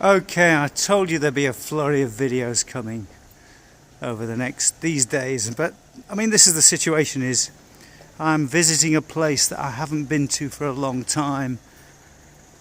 Okay, I told you there'd be a flurry of videos coming over these days, but I mean, this is the situation. Is I'm visiting a place that I haven't been to for a long time,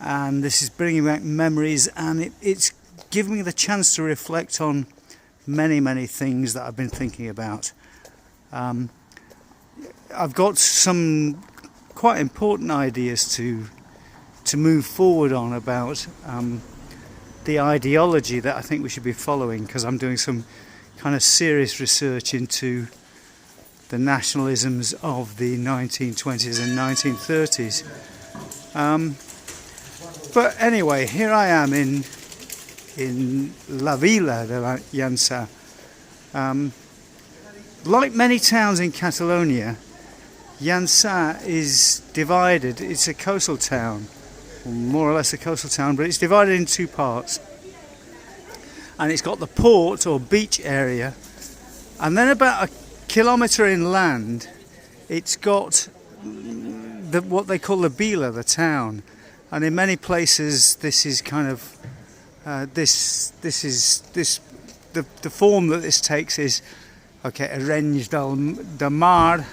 and this is bringing back memories, and it's giving me the chance to reflect on many things that I've been thinking about. I've got some quite important ideas to move forward on about the ideology that I think we should be following, because I'm doing some kind of serious research into the nationalisms of the 1920s and 1930s. But anyway, here I am in Vila de Llanca. Like many towns in Catalonia, Llanca is divided. It's a coastal town, more or less a coastal town, but it's divided in two parts. And it's got the port or beach area, and then about a kilometre inland it's got what they call the Vila, the town. And in many places this is kind of the form that this takes is Arenys de Mar,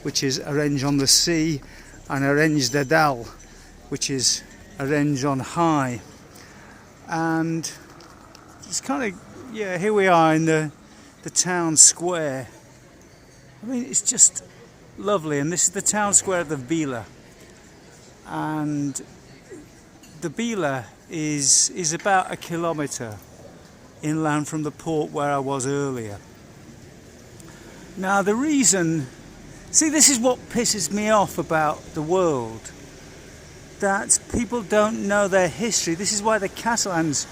which is Arenys on the sea, and Arenys de Dalt, which is Arenys on high. And it's kind of, here we are in the town square. I mean, it's just lovely, and this is the town square of the Vila. And the Vila is about a kilometre inland from the port where I was earlier. Now the reason, this is what pisses me off about the world, that people don't know their history. This is why the Catalans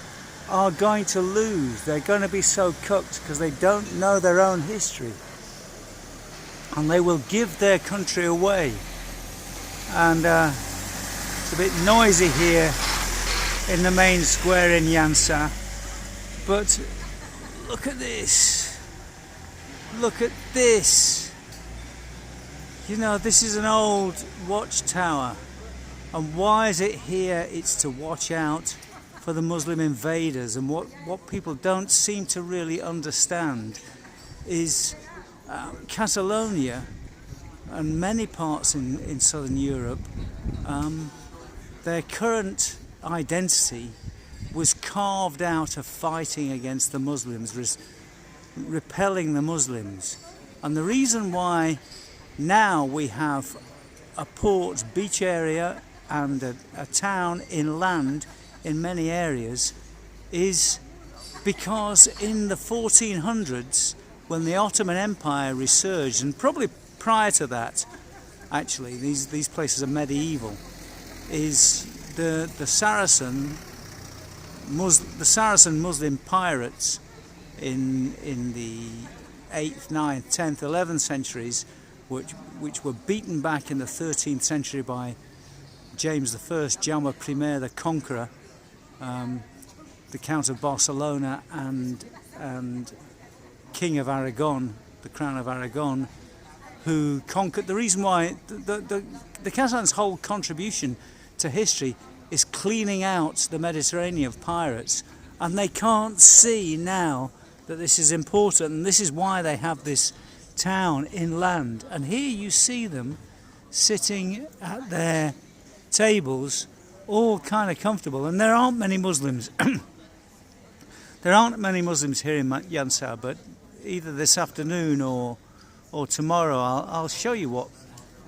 are going to lose. They're going to be so cooked because they don't know their own history, and they will give their country away. And it's a bit noisy here in the main square in Llanca, but look at this. Look at this. You know, this is an old watchtower, and why is it here? It's to watch out for the Muslim invaders. And what people don't seem to really understand is Catalonia and many parts in southern Europe, their current identity was carved out of fighting against the Muslims, repelling the Muslims. And the reason why now we have a port, beach area, and a town inland in many areas is because in the 1400s, when the Ottoman Empire resurged, and probably prior to that, actually, these places are medieval, is the Saracen Muslim pirates in the 8th, 9th, 10th, 11th centuries, which were beaten back in the 13th century by James I, Jaume I the Conqueror, the Count of Barcelona, and King of Aragon, the Crown of Aragon, who conquered. The reason why the Catalans' whole contribution to history is cleaning out the Mediterranean of pirates, and they can't see now that this is important, and this is why they have this town inland. And here you see them sitting at their tables, all kind of comfortable, and there aren't many Muslims. There aren't many Muslims here in Llanca, but either this afternoon or tomorrow I'll show you what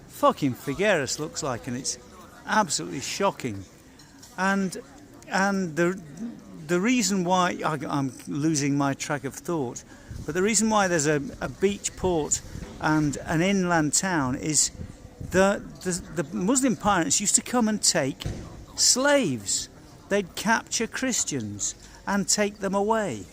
fucking Figueres looks like, and it's absolutely shocking. And the reason why I'm losing my track of thought, but the reason why there's a beach port and an inland town is the Muslim pirates used to come and take slaves. They'd capture Christians and take them away.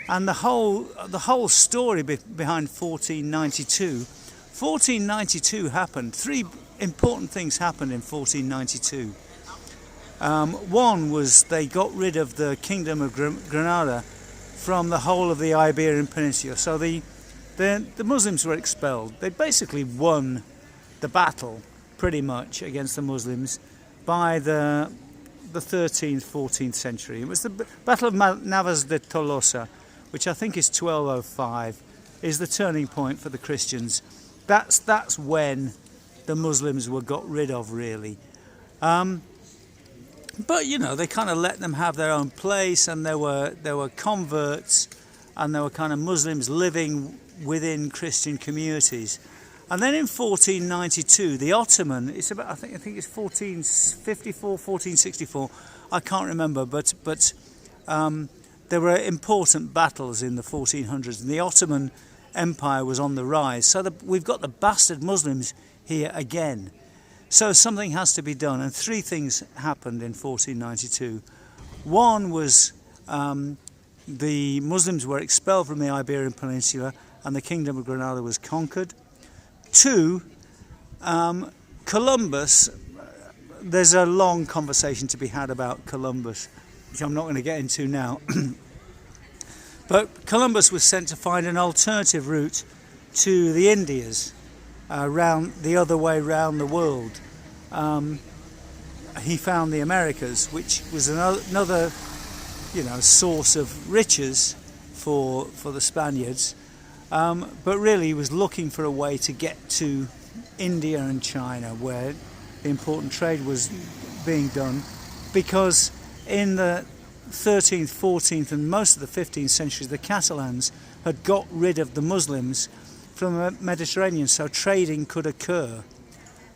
And the whole story behind 1492 happened. Three important things happened in 1492. One was they got rid of the Kingdom of Granada from the whole of the Iberian Peninsula. So the Muslims were expelled. They basically won the battle pretty much against the Muslims by the the 13th, 14th century. It was the Battle of Navas de Tolosa, which I think is 1205, is the turning point for the Christians. That's when the Muslims were got rid of, really. But you know, they kind of let them have their own place, and there were converts, and there were kind of Muslims living within Christian communities. And then in 1492, the Ottoman, it's about, I think it's 1454, 1464, I can't remember, but there were important battles in the 1400s, and the Ottoman Empire was on the rise. So we've got the bastard Muslims here again. So something has to be done, and three things happened in 1492. One was the Muslims were expelled from the Iberian Peninsula, and the Kingdom of Granada was conquered. Two, Columbus, there's a long conversation to be had about Columbus, which I'm not going to get into now. But Columbus was sent to find an alternative route to the Indias, round the other way round the world. He found the Americas, which was another, you know, source of riches for the Spaniards. But really he was looking for a way to get to India and China, where the important trade was being done, because in the 13th, 14th and most of the 15th centuries, the Catalans had got rid of the Muslims from the Mediterranean, so trading could occur.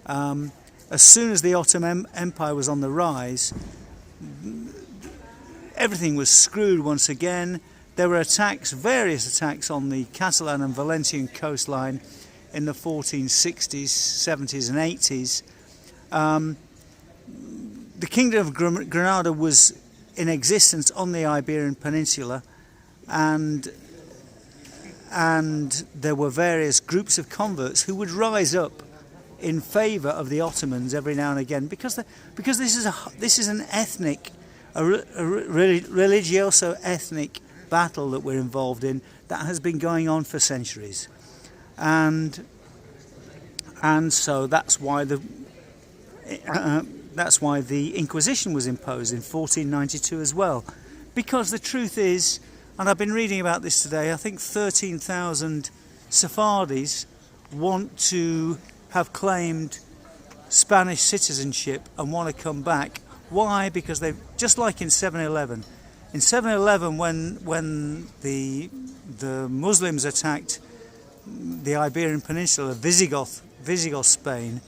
As soon as the Ottoman Empire was on the rise, everything was screwed once again. There were attacks, various attacks on the Catalan and Valencian coastline in the 1460s, 70s and 80s. The Kingdom of Granada was in existence on the Iberian Peninsula, and there were various groups of converts who would rise up in favour of the Ottomans every now and again, because this is an ethnic, a religioso-ethnic battle that we're involved in that has been going on for centuries, and so that's why the Inquisition was imposed in 1492 as well, because the truth is, and I've been reading about this today, I think 13,000 Sephardis want to have claimed Spanish citizenship and want to come back. Why? Because they've, just like in 7/11. In 7/11, when the Muslims attacked the Iberian Peninsula, Visigoth Spain,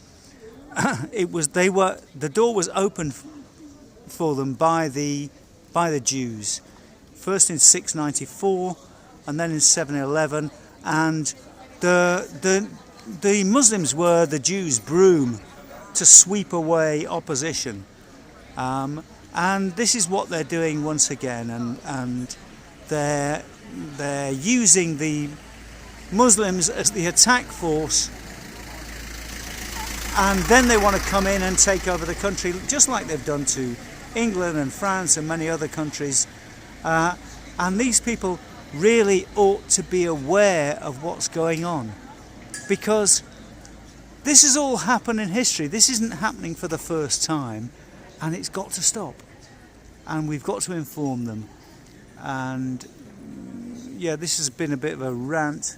the door was opened for them by the Jews, first in 694 and then in 7/11, and the Muslims were the Jews' broom to sweep away opposition. And this is what they're doing once again, and they're using the Muslims as the attack force, and then they want to come in and take over the country, just like they've done to England and France and many other countries. And these people really ought to be aware of what's going on, because this has all happened in history. This isn't happening for the first time, and it's got to stop. And we've got to inform them. And yeah, this has been a bit of a rant.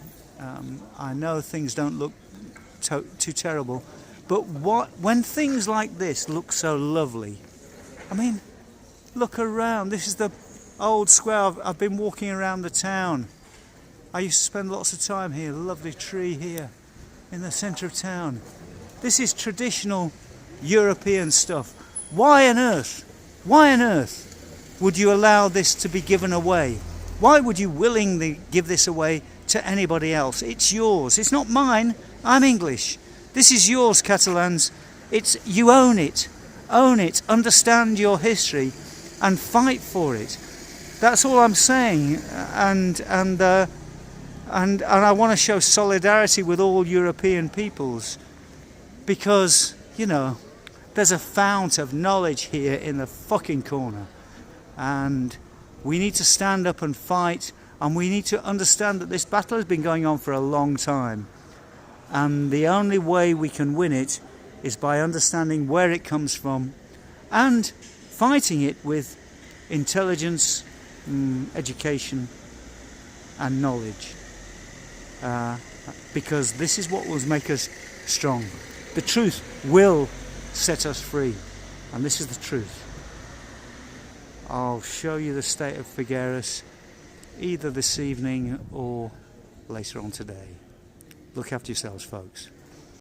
I know things don't look too terrible, but when things like this look so lovely, I mean, look around. This is the old square. I've been walking around the town. I used to spend lots of time here. Lovely tree here in the centre of town. This is traditional European stuff. Why on earth would you allow this to be given away? Why would you willingly give this away to anybody else? It's yours. It's not mine. I'm English. This is yours, Catalans. You own it. Own it. Understand your history and fight for it. That's all I'm saying. And I want to show solidarity with all European peoples, because, you know, there's a fount of knowledge here in the fucking corner, and we need to stand up and fight, and we need to understand that this battle has been going on for a long time, and the only way we can win it is by understanding where it comes from and fighting it with intelligence, education and knowledge, because this is what will make us strong. The truth will set us free, and this is the truth. I'll show you the state of Figueres either this evening or later on today. Look after yourselves, folks.